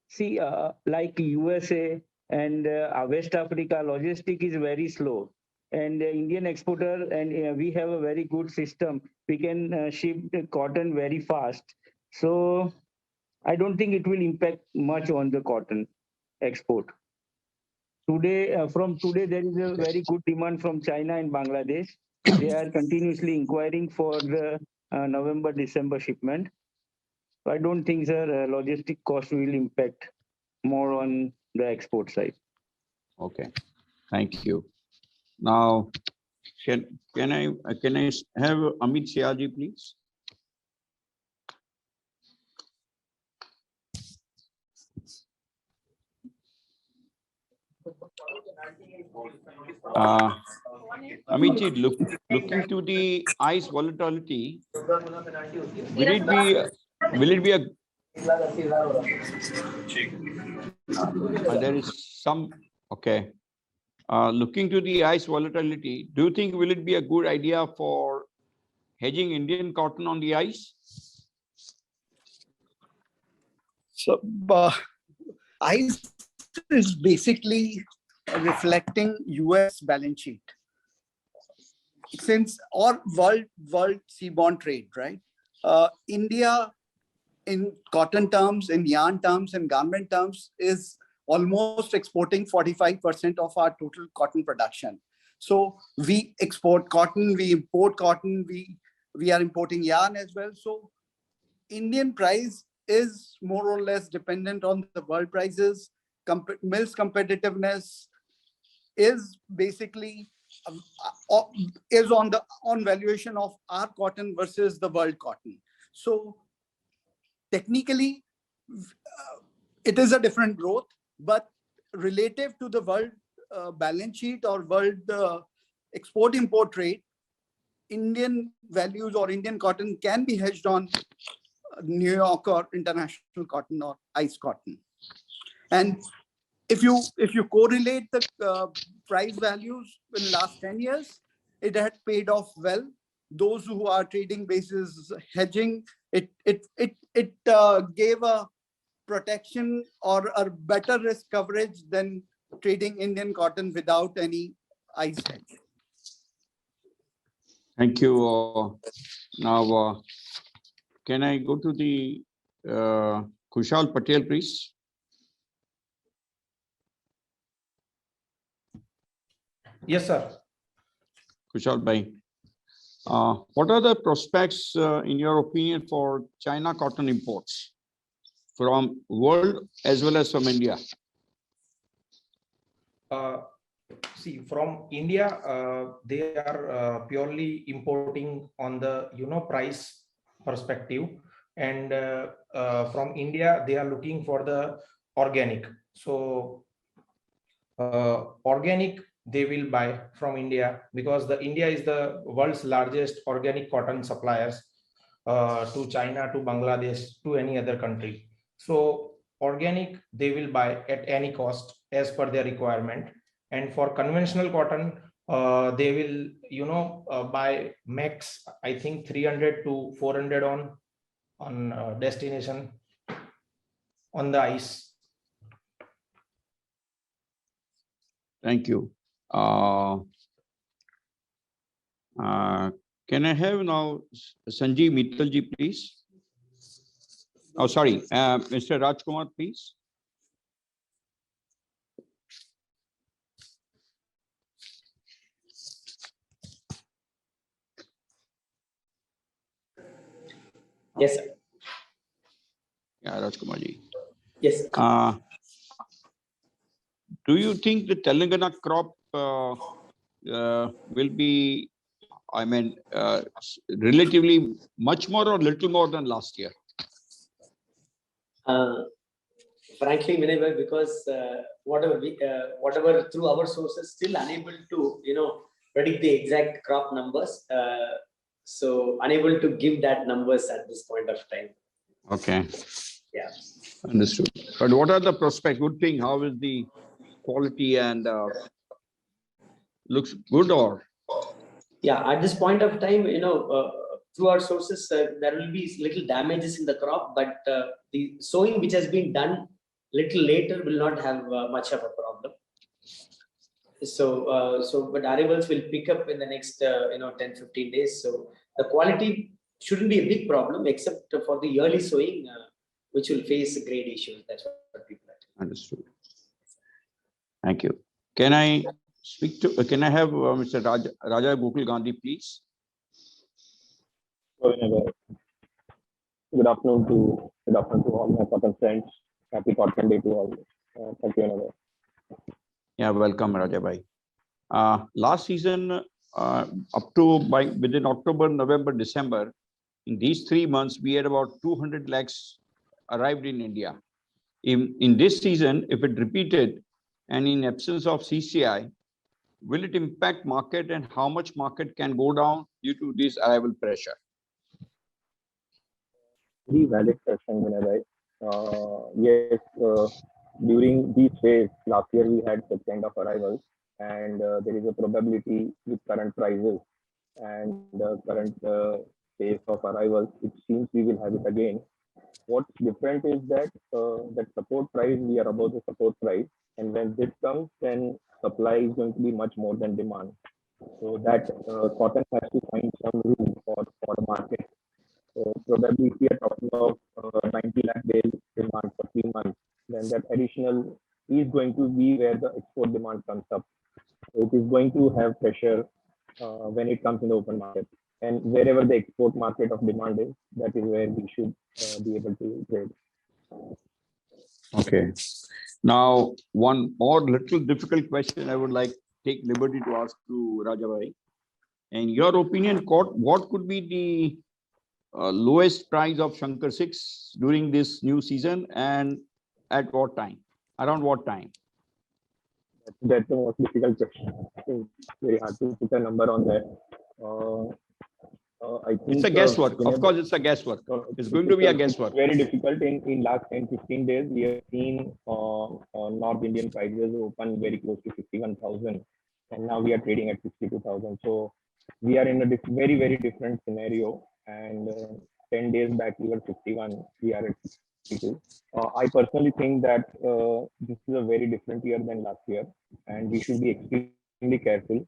[SPEAKER 15] see, like USA and West Africa, logistic is very slow. And Indian exporter, and we have a very good system. We can ship the cotton very fast. So I don't think it will impact much on the cotton export. Today, from today, there is a very good demand from China and Bangladesh. They are continuously inquiring for the November-December shipment. So I don't think, sir, logistic cost will impact more on the export side.
[SPEAKER 2] Okay, thank you. Now, can I have Amit Siaji, please? Amitji, looking to the ICE volatility, will it be a there is some, okay. Looking to the ICE volatility, do you think will it be a good idea for hedging Indian cotton on the ICE?
[SPEAKER 5] So ICE is basically reflecting US balance sheet. Since or world seaborne trade, right? India in cotton terms, in yarn terms, and garment terms is almost exporting 45% of our total cotton production. So we export cotton, we import cotton, we are importing yarn as well. So Indian price is more or less dependent on the world prices. Mills competitiveness is basically is on valuation of our cotton versus the world cotton. So technically, it is a different growth, but relative to the world balance sheet or world export-import trade, Indian values or Indian cotton can be hedged on New York or international cotton or ICE cotton. And if you correlate the price values in the last 10 years, it had paid off well. Those who are trading basis hedging, it gave a protection or a better risk coverage than trading Indian cotton without any ICE hedge.
[SPEAKER 2] Thank you. Now, can I go to the Kushal Patel, please?
[SPEAKER 8] Yes, sir.
[SPEAKER 2] Kushal Bhai. What are the prospects, in your opinion, for China cotton imports from world as well as from India?
[SPEAKER 8] See, from India, they are purely importing on the price perspective, and from India they are looking for the organic. So organic they will buy from India because India is the world's largest organic cotton suppliers to China, to Bangladesh, to any other country. So organic they will buy at any cost as per their requirement. And for conventional cotton, they will buy max, I think 300 to 400 on destination on the ICE.
[SPEAKER 2] Thank you. Can I have now Sanjeev Mittalji, please? Oh, sorry, Mr. Rajkumar, please.
[SPEAKER 9] Yes, sir.
[SPEAKER 2] Yeah, Rajkumarji.
[SPEAKER 9] Yes.
[SPEAKER 2] Do you think the Telangana crop will be, I mean, relatively much more or little more than last year?
[SPEAKER 9] Frankly, Vinay, because whatever through our sources, still unable to predict the exact crop numbers. So unable to give that numbers at this point of time.
[SPEAKER 2] Okay.
[SPEAKER 9] Yeah.
[SPEAKER 2] Understood. But what are the prospects? Good thing. How is the quality and looks good, or?
[SPEAKER 9] Yeah, at this point of time, through our sources, there will be little damages in the crop, but the sowing which has been done little later will not have much of a problem. So, but arrivals will pick up in the next 10-15 days. So the quality shouldn't be a big problem, except for the early sowing, which will face grade issues. That's what people are.
[SPEAKER 2] Understood. Thank you. Can I speak to? Can I have Mr. Raja Gokul Gandhi, please?
[SPEAKER 16] Good afternoon to all my cotton friends. Happy cotton day to all. Thank you, Vinay.
[SPEAKER 2] Yeah, welcome, Raja Bhai. Last season, up to within October, November, December, in these 3 months, we had about 200 lakhs arrived in India. In this season, if it repeated, and in absence of CCI, will it impact market, and how much market can go down due to this arrival pressure?
[SPEAKER 16] Very valid question, Vinay. Yes, during these days, last year we had such kind of arrivals, and there is a probability with current prices and the current pace of arrivals, it seems we will have it again. What's different is that that support price, we are above the support price, and when this comes, then supply is going to be much more than demand. So that cotton has to find some room for the market. So probably if we are talking of 90 lakh days demand for 3 months, then that additional is going to be where the export demand comes up. So it is going to have pressure when it comes in the open market. And wherever the export market of demand is, that is where we should be able to trade.
[SPEAKER 2] Okay. Now, one more little difficult question I would like to take liberty to ask to Raja Bhai. In your opinion, what could be the lowest price of Shankar 6 during this new season, and at what time? Around what time?
[SPEAKER 16] That's the most difficult question. It's very hard to put a number on that. I think
[SPEAKER 2] it's a guesswork. Of course, it's a guesswork. It's going to be a guesswork.
[SPEAKER 16] Very difficult. In last 10-15 days, we have seen North Indian prices open very close to 51,000, and now we are trading at 62,000. So we are in a very, very different scenario. And 10 days back, we were 51. We are at 62. I personally think that this is a very different year than last year, and we should be extremely careful.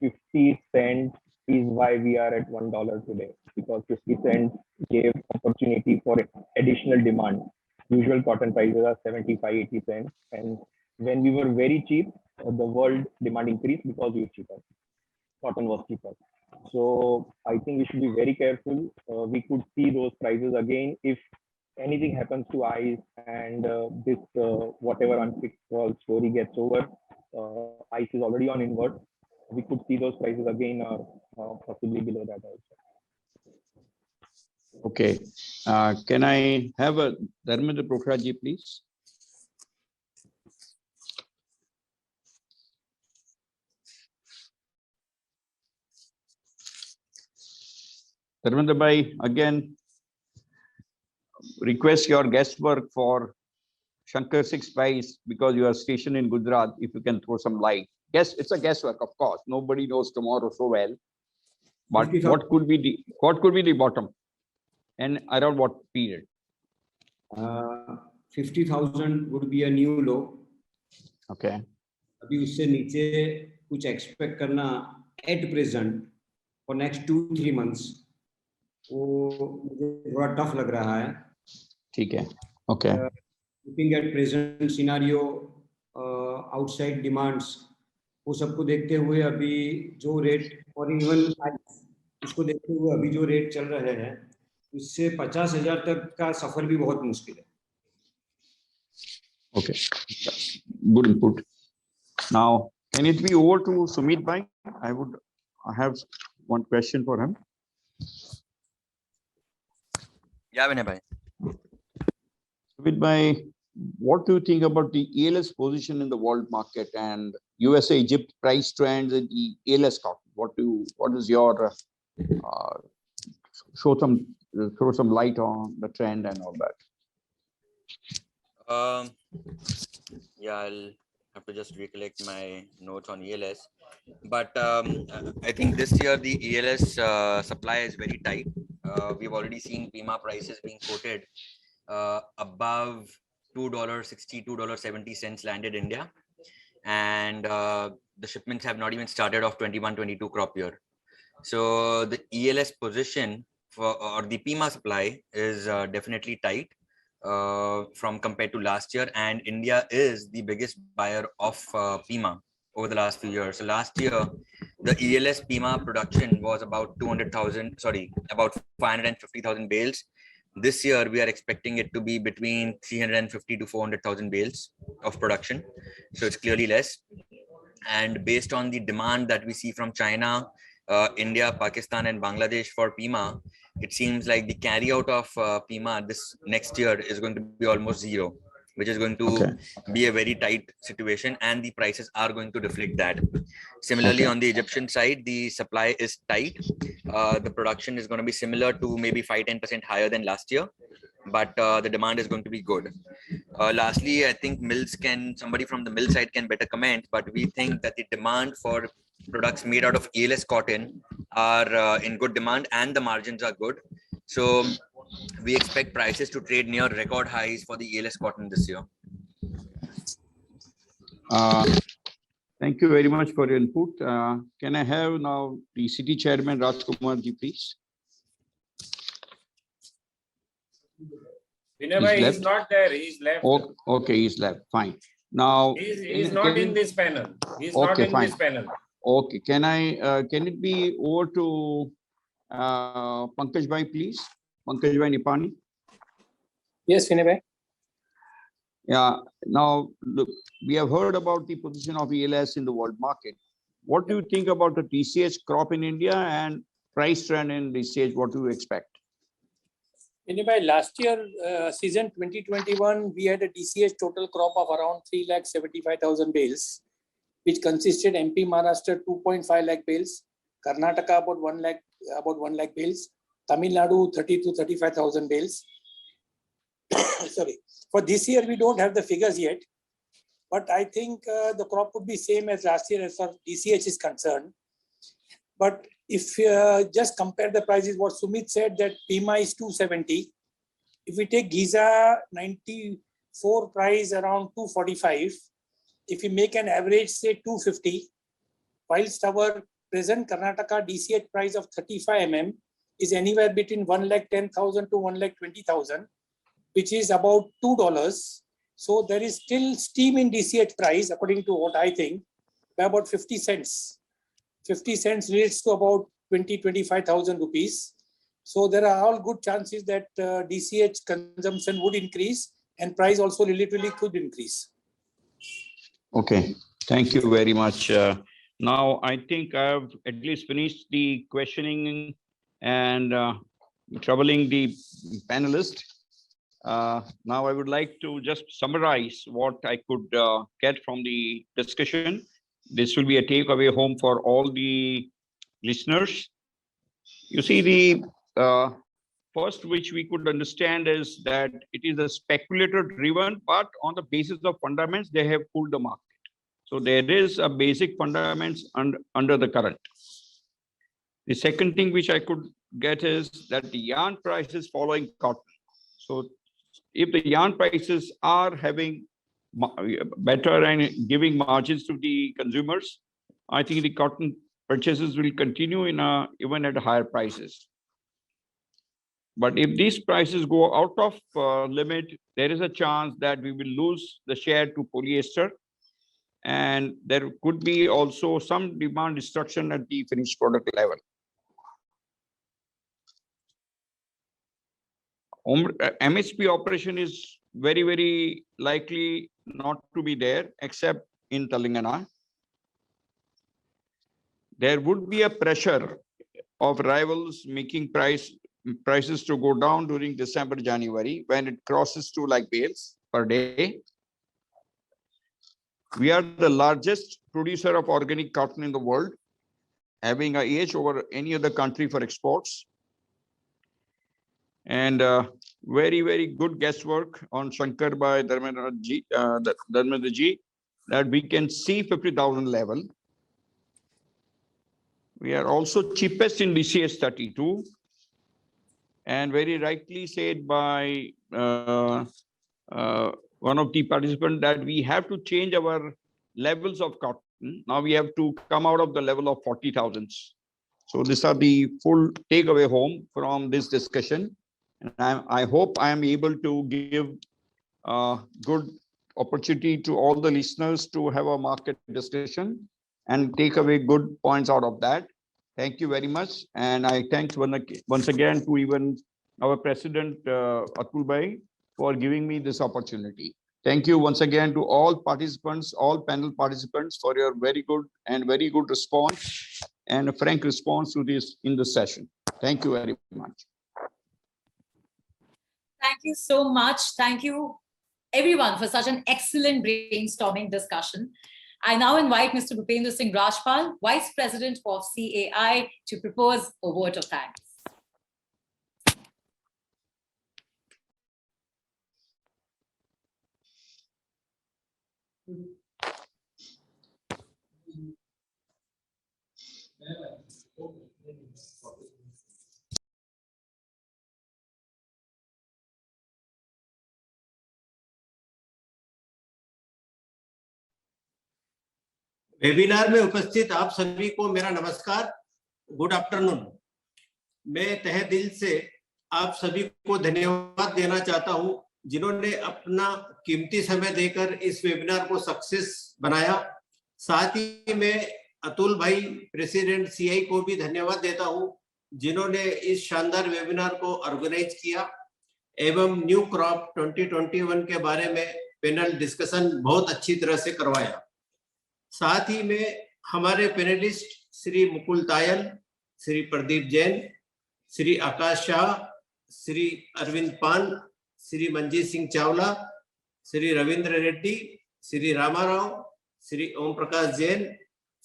[SPEAKER 16] 50 cents is why we are at $1 today, because 50 cents gave opportunity for additional demand. Usual cotton prices are 75, 80 cents. And when we were very cheap, the world demand increased because we were cheaper. Cotton was cheaper. So I think we should be very careful. We could see those prices again if anything happens to ICE and this whatever unfixed call story gets over. ICE is already on inward. We could see those prices again or possibly below that also.
[SPEAKER 2] Okay. Can I have a Dharmendra Prokhraj, please? Dharmendra Bhai, again, request your guesswork for Shankar 6 price because you are stationed in Gujarat, if you can throw some light. Yes, it's a guesswork, of course. Nobody knows tomorrow so well. But what could be the bottom? And around what period?
[SPEAKER 13] 50,000 would be a new low.
[SPEAKER 2] Okay.
[SPEAKER 13] अभी उससे नीचे कुछ expect करना at present for next 2-3 months वो मुझे थोड़ा tough लग रहा है.
[SPEAKER 2] ठीक है. Okay.
[SPEAKER 13] Looking at present scenario, outside demands, वो सबको देखते हुए अभी जो रेट और इवन उसको देखते हुए अभी जो रेट चल रहे हैं उससे 50,000 तक का सफर भी बहुत मुश्किल है.
[SPEAKER 2] Okay, good input. Now, can it be over to Sumit Bhai? I have one question for him.
[SPEAKER 3] Yeah, Vinay Bhai.
[SPEAKER 2] Sumit Bhai, what do you think about the ALS position in the world market and USA, Egypt price trends in the ALS cotton? What is your throw some light on the trend and all that?
[SPEAKER 3] Yeah, I'll have to just recollect my notes on ELS. But I think this year the ELS supply is very tight. We've already seen PIMA prices being quoted above $2.60, $2.70 landed India. And the shipments have not even started off 21-22 crop year. So the ELS position for or the PIMA supply is definitely tight from compared to last year, and India is the biggest buyer of PIMA over the last few years. So last year, the ELS PIMA production was about 200,000, sorry, about 550,000 bales. This year, we are expecting it to be between 350 to 400,000 bales of production. So it's clearly less. And based on the demand that we see from China, India, Pakistan, and Bangladesh for PIMA, it seems like the carry out of PIMA this next year is going to be almost zero, which is going to be a very tight situation, and the prices are going to reflect that. Similarly, on the Egyptian side, the supply is tight. The production is going to be similar to maybe 5-10% higher than last year, but the demand is going to be good. Lastly, I think somebody from the mill side can better comment, but we think that the demand for products made out of ELS cotton are in good demand and the margins are good. So we expect prices to trade near record highs for the ELS cotton this year.
[SPEAKER 2] Thank you very much for your input. Can I have now the city chairman, Rajkumar ji, please?
[SPEAKER 17] Vinay is not there, he's left.
[SPEAKER 2] Oh, okay, he's left, fine. Now,
[SPEAKER 17] He's not in this panel. He's not in this panel.
[SPEAKER 2] Okay, can it be over to Pankaj Bhai, please? Pankaj Bhai Nipani.
[SPEAKER 12] Yes, Vinay bhai.
[SPEAKER 2] Yeah, now look, we have heard about the position of ELS in the world market. What do you think about the TCH crop in India and price trend in TCH? What do you expect?
[SPEAKER 12] Vinay bhai, last year, season 2021, we had a TCH total crop of around 3,75,000 bales, which consisted MP Maharashtra 2.5 lakh bales, Karnataka about 1 lakh bales, Tamil Nadu 30 to 35,000 bales. Sorry, for this year we don't have the figures yet, but I think the crop would be same as last year as far as DCH is concerned. But if just compare the prices, what Sumit said that PIMA is 270. If we take Giza 94 price around 245, if we make an average say 250, whilst our present Karnataka DCH price of 35 mm is anywhere between 1,10,000 to 1,20,000, which is about $2. So there is still steam in DCH price, according to what I think, by about 50 cents. 50 cents relates to about 25,000 rupees. So there are all good chances that DCH consumption would increase and price also relatively could increase.
[SPEAKER 2] Okay, thank you very much. Now, I think I have at least finished the questioning and troubling the panelists. Now, I would like to just summarize what I could get from the discussion. This will be a takeaway home for all the listeners. You see, the first which we could understand is that it is a speculator driven, but on the basis of fundamentals, they have pulled the market. So there is a basic fundamentals under the current. The second thing which I could get is that the yarn price is following cotton. So if the yarn prices are having better and giving margins to the consumers, I think the cotton purchases will continue in even at higher prices. But if these prices go out of limit, there is a chance that we will lose the share to polyester, and there could be also some demand destruction at the finished product level. MSP operation is very, very likely not to be there, except in Telangana. There would be a pressure of rivals making prices to go down during December, January, when it crosses 2 lakh bales per day. We are the largest producer of organic cotton in the world, having an edge over any other country for exports. And very, very good guesswork on Shankar by Dharmendra ji, that we can see 50,000 level. We are also cheapest in DCS 32, and very rightly said by one of the participants that we have to change our levels of cotton. Now we have to come out of the level of 40,000. So these are the full takeaway home from this discussion. And I hope I am able to give a good opportunity to all the listeners to have a market discussion and take away good points out of that. Thank you very much. And I thank once again to even our president, Atul Bhai, for giving me this opportunity. Thank you once again to all participants, all panel participants, for your very good response and a frank response to this in the session. Thank you very much.
[SPEAKER 1] Thank you so much. Thank you, everyone, for such an excellent brainstorming discussion. I now invite Mr. Bhupendra Singh Rajpal, Vice President of CAI, to propose a vote of thanks.
[SPEAKER 18] Webinar में उपस्थित आप सभी को मेरा नमस्कार, good afternoon. मैं तहे दिल से आप सभी को धन्यवाद देना चाहता हूं, जिन्होंने अपना कीमती समय देकर इस वेबिनार को सक्सेस बनाया। साथ ही मैं अतुल भाई, प्रेसिडेंट सीआई, को भी धन्यवाद देता हूं, जिन्होंने इस शानदार वेबिनार को ऑर्गेनाइज किया एवं न्यू क्रॉप 2021 के बारे में पैनल डिस्कशन बहुत अच्छी तरह से करवाया। साथ ही में हमारे पैनलिस्ट श्री मुकुल तायल, श्री प्रदीप जैन, श्री आकाश शाह, श्री अरविंद पान, श्री मंजीत सिंह चावला, श्री रविंद्र रेड्डी, श्री रामाराव, श्री ओम प्रकाश जैन,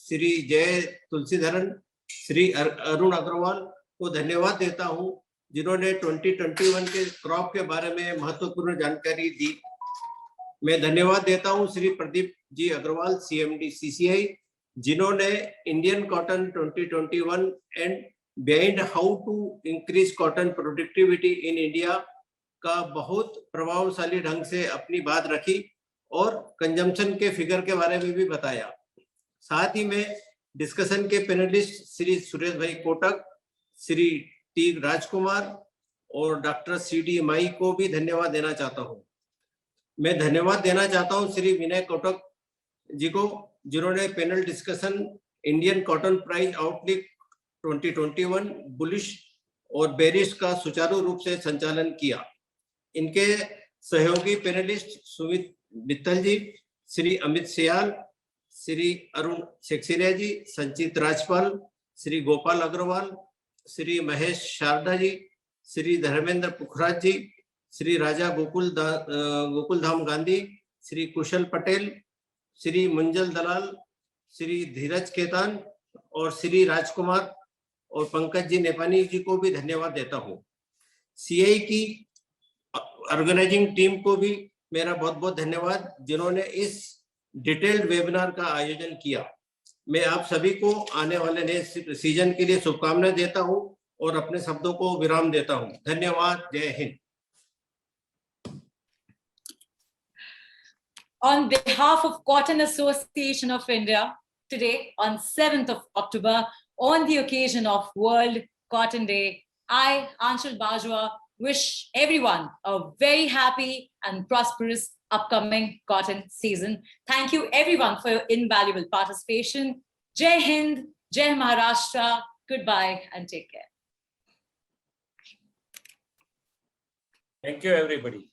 [SPEAKER 18] श्री जय तुलसीधरन, श्री अरुण अग्रवाल को धन्यवाद देता हूं, जिन्होंने 2021 के क्रॉप के बारे में महत्वपूर्ण जानकारी दी। मैं धन्यवाद देता हूं श्री प्रदीप जी अग्रवाल, CMD CCI, जिन्होंने Indian cotton 2021 and behind how to increase cotton productivity in India का बहुत प्रभावशाली ढंग से अपनी बात रखी और कंजम्पशन के फिगर के बारे में भी बताया। साथ ही में डिस्कशन के पैनलिस्ट श्री सुरेश भाई कोटक, श्री T राजकुमार और डॉक्टर CD माई को भी धन्यवाद देना चाहता हूं। मैं धन्यवाद देना चाहता हूं श्री विनय कोटक जी को, जिन्होंने panel discussion Indian cotton price outlook 2021 bullish और बेरिश का सुचारू रूप से संचालन किया। इनके सहयोगी पैनलिस्ट सुमित मित्तल जी, श्री अमित सियाल, श्री अरुण सेक्सेरिया जी, संचित राजपाल, श्री गोपाल अग्रवाल, श्री महेश शारदा जी, श्री धर्मेंद्र पुखराज जी, श्री राजा गोकुल धाम गांधी, श्री कुशल पटेल, श्री मुंजल दलाल, श्री धीरज केतान और श्री राजकुमार और पंकज जी नेपानी जी को भी धन्यवाद देता हूं। सीआई की ऑर्गेनाइजिंग टीम को भी मेरा बहुत बहुत धन्यवाद, जिन्होंने इस डिटेल्ड वेबिनार का आयोजन किया। मैं आप सभी को आने वाले नए सीजन के लिए शुभकामनाएं देता हूं और अपने शब्दों को विराम देता हूं। धन्यवाद। जय Hind.
[SPEAKER 1] On behalf of Cotton Association of India, today on 7th of October, on the occasion of World Cotton Day, I, Anshul Bajwa, wish everyone a very happy and prosperous upcoming cotton season. Thank you everyone for your invaluable participation. Jai Hind, Jai Maharashtra, goodbye and take care.
[SPEAKER 17] Thank you, everybody.